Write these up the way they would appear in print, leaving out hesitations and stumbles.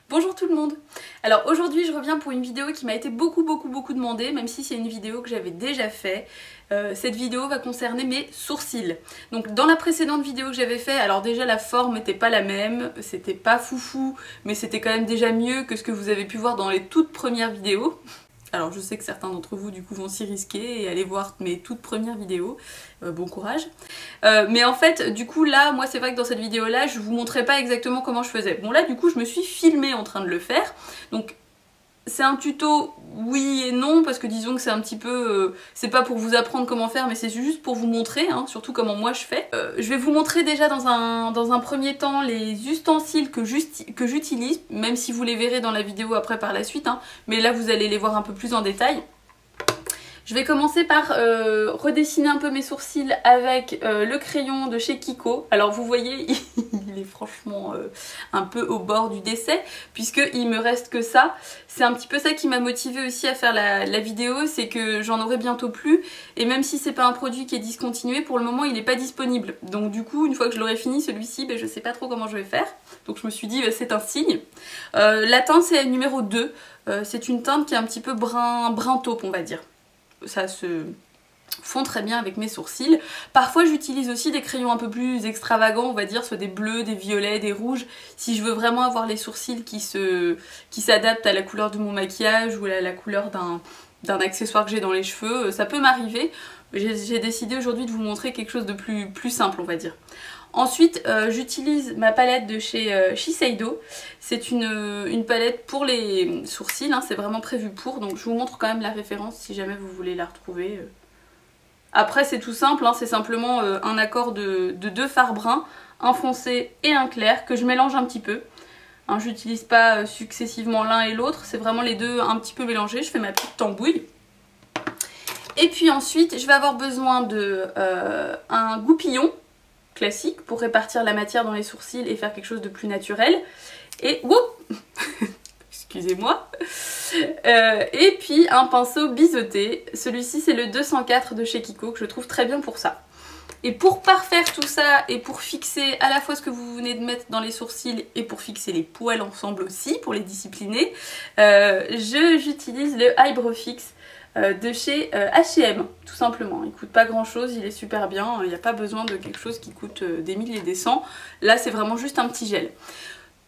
Bonjour tout le monde. Alors aujourd'hui je reviens pour une vidéo qui m'a été beaucoup demandée, même si c'est une vidéo que j'avais déjà fait. Cette vidéo va concerner mes sourcils. Donc dans la précédente vidéo que j'avais fait, alors déjà la forme n'était pas la même, c'était pas foufou, mais c'était quand même déjà mieux que ce que vous avez pu voir dans les toutes premières vidéos. Alors je sais que certains d'entre vous du coup vont s'y risquer et aller voir mes toutes premières vidéos, bon courage. Mais en fait du coup là, moi c'est vrai que dans cette vidéo là je vous montrais pas exactement comment je faisais. Bon là du coup je me suis filmée en train de le faire, donc c'est un tuto oui et non parce que disons que c'est un petit peu, c'est pas pour vous apprendre comment faire mais c'est juste pour vous montrer, hein, surtout comment moi je fais. Je vais vous montrer déjà dans un premier temps les ustensiles que j'utilise, même si vous les verrez dans la vidéo après par la suite, hein, mais là vous allez les voir un peu plus en détail. Je vais commencer par redessiner un peu mes sourcils avec le crayon de chez Kiko. Alors vous voyez, il est franchement un peu au bord du décès puisqu'il me reste que ça. C'est un petit peu ça qui m'a motivée aussi à faire la vidéo, c'est que j'en aurai bientôt plus. Et même si c'est pas un produit qui est discontinué, pour le moment il n'est pas disponible. Donc du coup, une fois que je l'aurai fini, celui-ci, je sais pas trop comment je vais faire. Donc je me suis dit, c'est un signe. La teinte c'est numéro 2. C'est une teinte qui est un petit peu brun taupe on va dire. Ça se fond très bien avec mes sourcils. Parfois j'utilise aussi des crayons un peu plus extravagants, on va dire, soit des bleus, des violets, des rouges, si je veux vraiment avoir les sourcils qui s'adaptent à la couleur de mon maquillage ou à la couleur d'un accessoire que j'ai dans les cheveux, ça peut m'arriver. J'ai décidé aujourd'hui de vous montrer quelque chose de plus simple, on va dire. Ensuite, j'utilise ma palette de chez Shiseido. C'est une palette pour les sourcils, hein, c'est vraiment prévu pour. Donc je vous montre quand même la référence si jamais vous voulez la retrouver. Après c'est tout simple, hein, c'est simplement un accord de deux fards bruns, un foncé et un clair que je mélange un petit peu. Hein, j'utilise pas successivement l'un et l'autre, c'est vraiment les deux un petit peu mélangés. Je fais ma petite tambouille. Et puis ensuite, je vais avoir besoin de un goupillon classique pour répartir la matière dans les sourcils et faire quelque chose de plus naturel. Et excusez-moi. Et puis un pinceau biseauté. Celui-ci c'est le 204 de chez Kiko que je trouve très bien pour ça. Et pour parfaire tout ça et pour fixer à la fois ce que vous venez de mettre dans les sourcils et pour fixer les poils ensemble aussi, pour les discipliner, j'utilise le Eyebrow Fix de chez H&M, tout simplement. Il coûte pas grand chose, il est super bien, il n'y a pas besoin de quelque chose qui coûte des milliers et des cents. Là c'est vraiment juste un petit gel.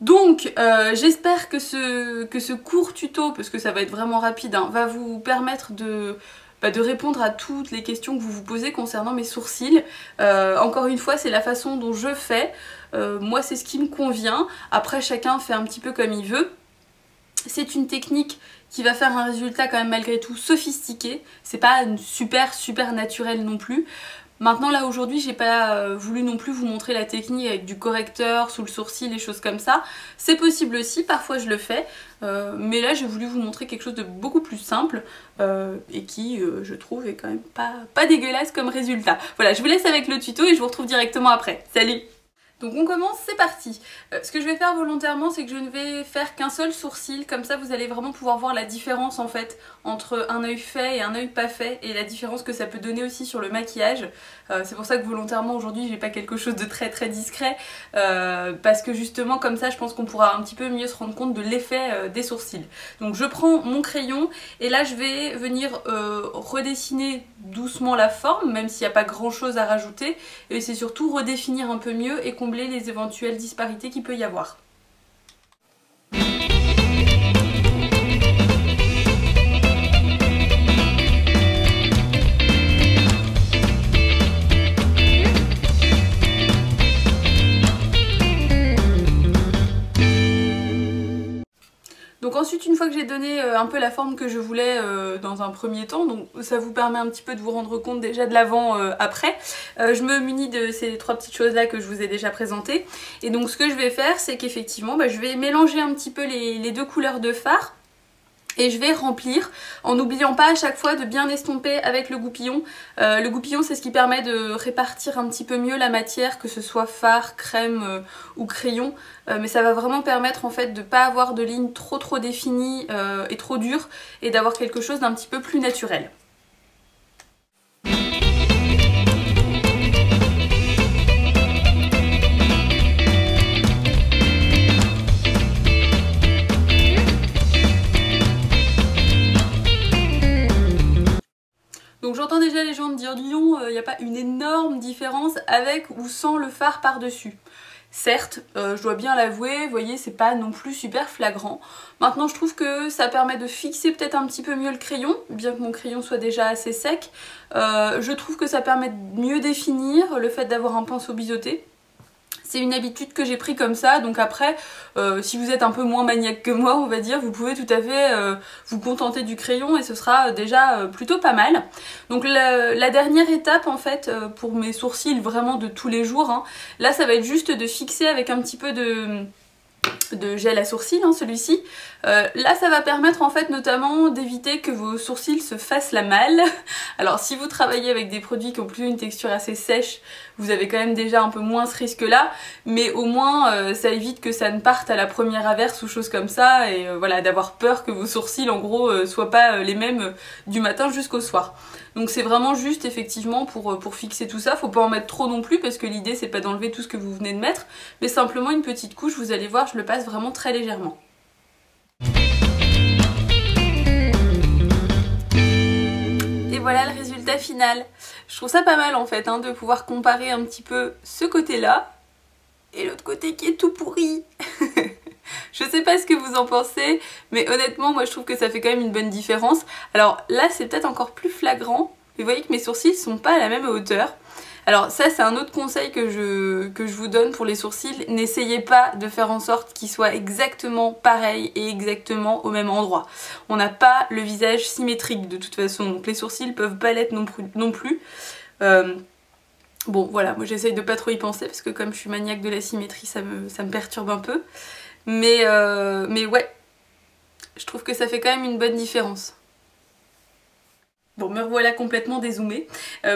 Donc j'espère que ce court tuto, parce que ça va être vraiment rapide, hein, va vous permettre de répondre à toutes les questions que vous vous posez concernant mes sourcils. Encore une fois, c'est la façon dont je fais. Moi c'est ce qui me convient. Après chacun fait un petit peu comme il veut. C'est une technique qui va faire un résultat quand même malgré tout sophistiqué. C'est pas super naturel non plus. Maintenant là aujourd'hui j'ai pas voulu non plus vous montrer la technique avec du correcteur sous le sourcil, les choses comme ça. C'est possible aussi, parfois je le fais. Mais là j'ai voulu vous montrer quelque chose de beaucoup plus simple et qui je trouve est quand même pas dégueulasse comme résultat. Voilà, je vous laisse avec le tuto et je vous retrouve directement après. Salut! Donc on commence, c'est parti. Ce que je vais faire volontairement, c'est que je ne vais faire qu'un seul sourcil, comme ça vous allez vraiment pouvoir voir la différence en fait entre un œil fait et un œil pas fait et la différence que ça peut donner aussi sur le maquillage. C'est pour ça que volontairement aujourd'hui j'ai pas quelque chose de très discret parce que justement comme ça je pense qu'on pourra un petit peu mieux se rendre compte de l'effet des sourcils. Donc je prends mon crayon et là je vais venir redessiner doucement la forme, même s'il n'y a pas grand chose à rajouter, et c'est surtout redéfinir un peu mieux et combler les éventuelles disparités qu'il peut y avoir. Donc ensuite, une fois que j'ai donné un peu la forme que je voulais dans un premier temps, donc ça vous permet un petit peu de vous rendre compte déjà de l'avant-après, je me munis de ces trois petites choses là que je vous ai déjà présentées. Et donc ce que je vais faire, c'est qu'effectivement, je vais mélanger un petit peu les deux couleurs de fard. Et je vais remplir en n'oubliant pas à chaque fois de bien estomper avec le goupillon. Le goupillon c'est ce qui permet de répartir un petit peu mieux la matière, que ce soit fard, crème ou crayon. Mais ça va vraiment permettre en fait de ne pas avoir de lignes trop définies et trop dures et d'avoir quelque chose d'un petit peu plus naturel. J'entends déjà les gens me dire, dis donc, il n'y a pas une énorme différence avec ou sans le fard par-dessus. Certes, je dois bien l'avouer, vous voyez, c'est pas non plus super flagrant. Maintenant, je trouve que ça permet de fixer peut-être un petit peu mieux le crayon, bien que mon crayon soit déjà assez sec. Je trouve que ça permet de mieux définir le fait d'avoir un pinceau biseauté. C'est une habitude que j'ai pris comme ça, donc après, si vous êtes un peu moins maniaque que moi, on va dire, vous pouvez tout à fait vous contenter du crayon et ce sera déjà plutôt pas mal. Donc la dernière étape en fait, pour mes sourcils vraiment de tous les jours, hein, là ça va être juste de fixer avec un petit peu de gel à sourcils, hein, celui-ci. Là ça va permettre en fait notamment d'éviter que vos sourcils se fassent la malle. Alors si vous travaillez avec des produits qui ont plutôt une texture assez sèche, vous avez quand même déjà un peu moins ce risque là, mais au moins ça évite que ça ne parte à la première averse ou chose comme ça, et voilà, d'avoir peur que vos sourcils en gros soient pas les mêmes du matin jusqu'au soir. Donc c'est vraiment juste effectivement pour fixer tout ça, faut pas en mettre trop non plus parce que l'idée c'est pas d'enlever tout ce que vous venez de mettre, mais simplement une petite couche, vous allez voir, je le passe vraiment très légèrement. Et voilà le résultat final. Je trouve ça pas mal en fait, hein, de pouvoir comparer un petit peu ce côté-là et l'autre côté qui est tout pourri. Je sais pas ce que vous en pensez, mais honnêtement moi je trouve que ça fait quand même une bonne différence. Alors là c'est peut-être encore plus flagrant, mais vous voyez que mes sourcils sont pas à la même hauteur. Alors ça c'est un autre conseil que je vous donne pour les sourcils, n'essayez pas de faire en sorte qu'ils soient exactement pareils et exactement au même endroit. On n'a pas le visage symétrique de toute façon, donc les sourcils peuvent pas l'être non plus. Bon voilà, moi j'essaye de pas trop y penser parce que comme je suis maniaque de la symétrie ça me perturbe un peu. Mais ouais, je trouve que ça fait quand même une bonne différence. Bon, me revoilà complètement dézoomée,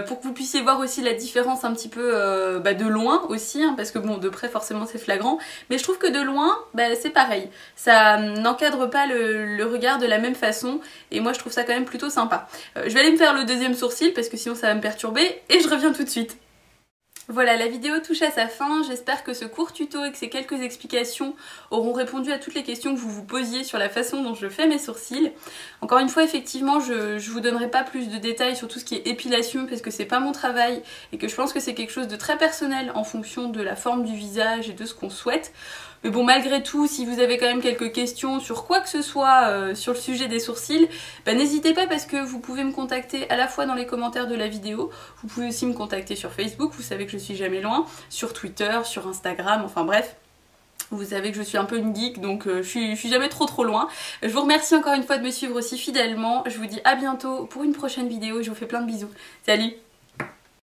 pour que vous puissiez voir aussi la différence un petit peu de loin aussi, hein, parce que bon, de près forcément c'est flagrant, mais je trouve que de loin, c'est pareil. Ça n'encadre pas le regard de la même façon, et moi je trouve ça quand même plutôt sympa. Je vais aller me faire le deuxième sourcil, parce que sinon ça va me perturber, et je reviens tout de suite. Voilà, la vidéo touche à sa fin, j'espère que ce court tuto et que ces quelques explications auront répondu à toutes les questions que vous vous posiez sur la façon dont je fais mes sourcils. Encore une fois, effectivement, je vous donnerai pas plus de détails sur tout ce qui est épilation parce que c'est pas mon travail et que je pense que c'est quelque chose de très personnel en fonction de la forme du visage et de ce qu'on souhaite. Mais bon, malgré tout, si vous avez quand même quelques questions sur quoi que ce soit sur le sujet des sourcils, n'hésitez pas parce que vous pouvez me contacter à la fois dans les commentaires de la vidéo, vous pouvez aussi me contacter sur Facebook, vous savez que je suis jamais loin, sur Twitter, sur Instagram, enfin bref. Vous savez que je suis un peu une geek, donc je suis jamais trop loin. Je vous remercie encore une fois de me suivre aussi fidèlement. Je vous dis à bientôt pour une prochaine vidéo et je vous fais plein de bisous. Salut!